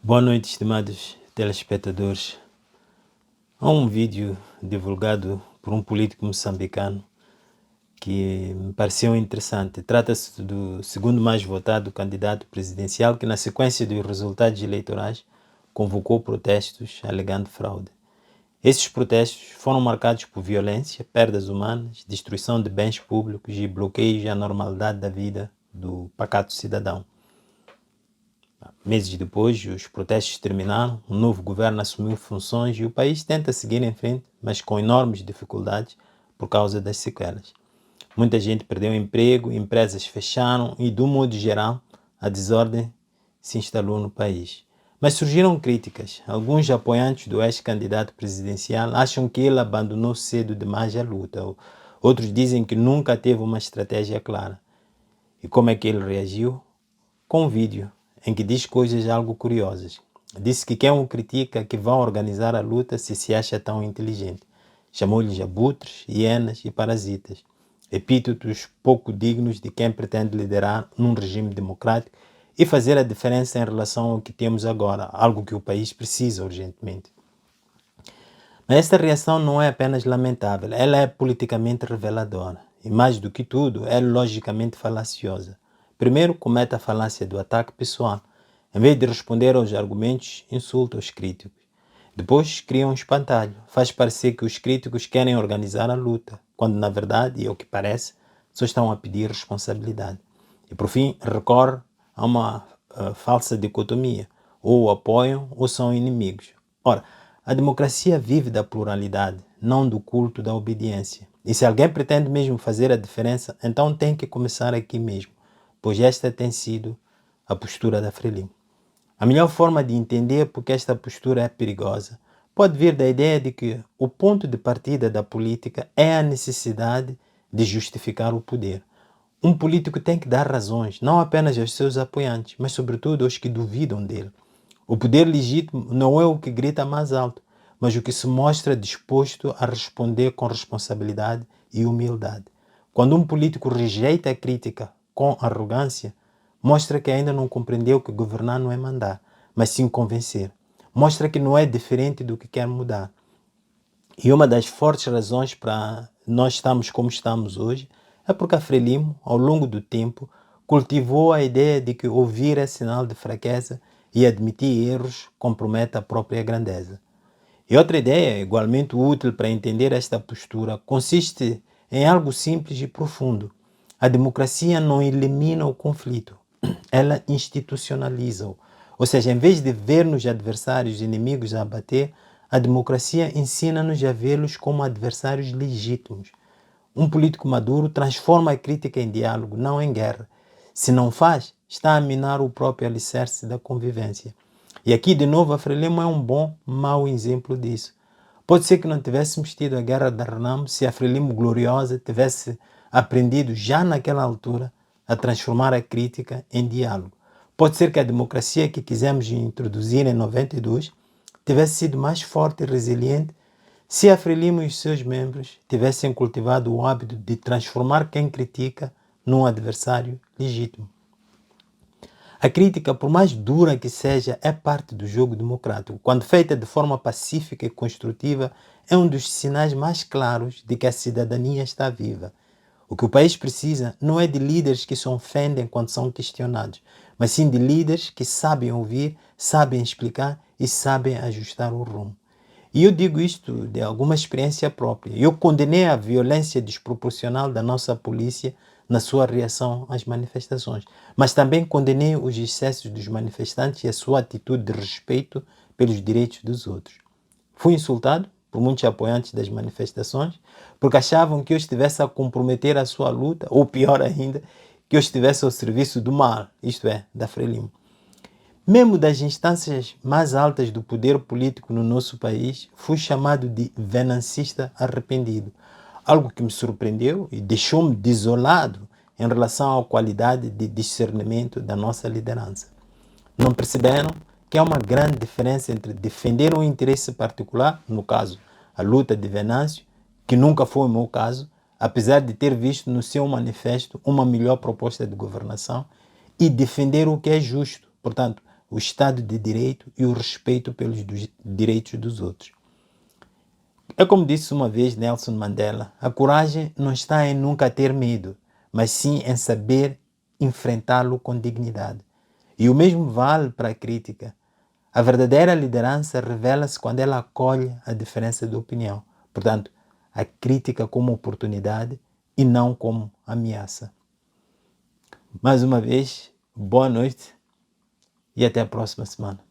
Boa noite, estimados telespectadores. Há um vídeo divulgado por um político moçambicano que me pareceu interessante. Trata-se do segundo mais votado candidato presidencial que, na sequência dos resultados eleitorais, convocou protestos alegando fraude. Esses protestos foram marcados por violência, perdas humanas, destruição de bens públicos e bloqueios à normalidade da vida do pacato cidadão. Meses depois, os protestos terminaram, um novo governo assumiu funções e o país tenta seguir em frente, mas com enormes dificuldades por causa das sequelas. Muita gente perdeu emprego, empresas fecharam e, de um modo geral, a desordem se instalou no país. Mas surgiram críticas. Alguns apoiantes do ex-candidato presidencial acham que ele abandonou cedo demais a luta. Outros dizem que nunca teve uma estratégia clara. E como é que ele reagiu? Com um vídeo em que diz coisas algo curiosas. Disse que quem o critica que vão organizar a luta se acha tão inteligente. Chamou-lhes abutres, hienas e parasitas. Epítetos pouco dignos de quem pretende liderar num regime democrático e fazer a diferença em relação ao que temos agora, algo que o país precisa urgentemente. Mas esta reação não é apenas lamentável, ela é politicamente reveladora. E mais do que tudo, é logicamente falaciosa. Primeiro, comete a falácia do ataque pessoal. Em vez de responder aos argumentos, insulta os críticos. Depois, cria um espantalho. Faz parecer que os críticos querem organizar a luta, quando na verdade, e ao que parece, só estão a pedir responsabilidade. E por fim, recorre a uma falsa dicotomia. Ou o apoiam ou são inimigos. Ora, a democracia vive da pluralidade, não do culto da obediência. E se alguém pretende mesmo fazer a diferença, então tem que começar aqui mesmo, pois esta tem sido a postura da Frelimo. A melhor forma de entender porque esta postura é perigosa pode vir da ideia de que o ponto de partida da política é a necessidade de justificar o poder. Um político tem que dar razões, não apenas aos seus apoiantes, mas sobretudo aos que duvidam dele. O poder legítimo não é o que grita mais alto, mas o que se mostra disposto a responder com responsabilidade e humildade. Quando um político rejeita a crítica com arrogância, mostra que ainda não compreendeu que governar não é mandar, mas sim convencer. Mostra que não é diferente do que quer mudar. E uma das fortes razões para nós estarmos como estamos hoje é porque a Frelimo, ao longo do tempo, cultivou a ideia de que ouvir é sinal de fraqueza e admitir erros compromete a própria grandeza. E outra ideia, igualmente útil para entender esta postura, consiste em algo simples e profundo. A democracia não elimina o conflito, ela institucionaliza-o. Ou seja, em vez de ver-nos adversários inimigos a abater, a democracia ensina-nos a vê-los como adversários legítimos. Um político maduro transforma a crítica em diálogo, não em guerra. Se não faz, está a minar o próprio alicerce da convivência. E aqui, de novo, a Frelimo é um mau exemplo disso. Pode ser que não tivéssemos tido a Guerra da Renamo se a Frelimo gloriosa tivesse aprendido já naquela altura a transformar a crítica em diálogo. Pode ser que a democracia que quisemos introduzir em 92 tivesse sido mais forte e resiliente se a Frelimo e os seus membros tivessem cultivado o hábito de transformar quem critica num adversário legítimo. A crítica, por mais dura que seja, é parte do jogo democrático. Quando feita de forma pacífica e construtiva, é um dos sinais mais claros de que a cidadania está viva. O que o país precisa não é de líderes que se ofendem quando são questionados, mas sim de líderes que sabem ouvir, sabem explicar e sabem ajustar o rumo. E eu digo isto de alguma experiência própria. Eu condenei a violência desproporcional da nossa polícia na sua reação às manifestações, mas também condenei os excessos dos manifestantes e a sua atitude de respeito pelos direitos dos outros. Fui insultado por muitos apoiantes das manifestações porque achavam que eu estivesse a comprometer a sua luta, ou pior ainda, que eu estivesse ao serviço do mal, isto é, da Frelimo. Mesmo das instâncias mais altas do poder político no nosso país, fui chamado de venancista arrependido, algo que me surpreendeu e deixou-me desolado em relação à qualidade de discernimento da nossa liderança. Não perceberam que há uma grande diferença entre defender um interesse particular, no caso, a luta de Venâncio, que nunca foi o meu caso, apesar de ter visto no seu manifesto uma melhor proposta de governação, e defender o que é justo, portanto, o Estado de Direito e o respeito pelos direitos dos outros. É como disse uma vez Nelson Mandela, a coragem não está em nunca ter medo, mas sim em saber enfrentá-lo com dignidade. E o mesmo vale para a crítica. A verdadeira liderança revela-se quando ela acolhe a diferença de opinião. Portanto, a crítica como oportunidade e não como ameaça. Mais uma vez, boa noite e até a próxima semana.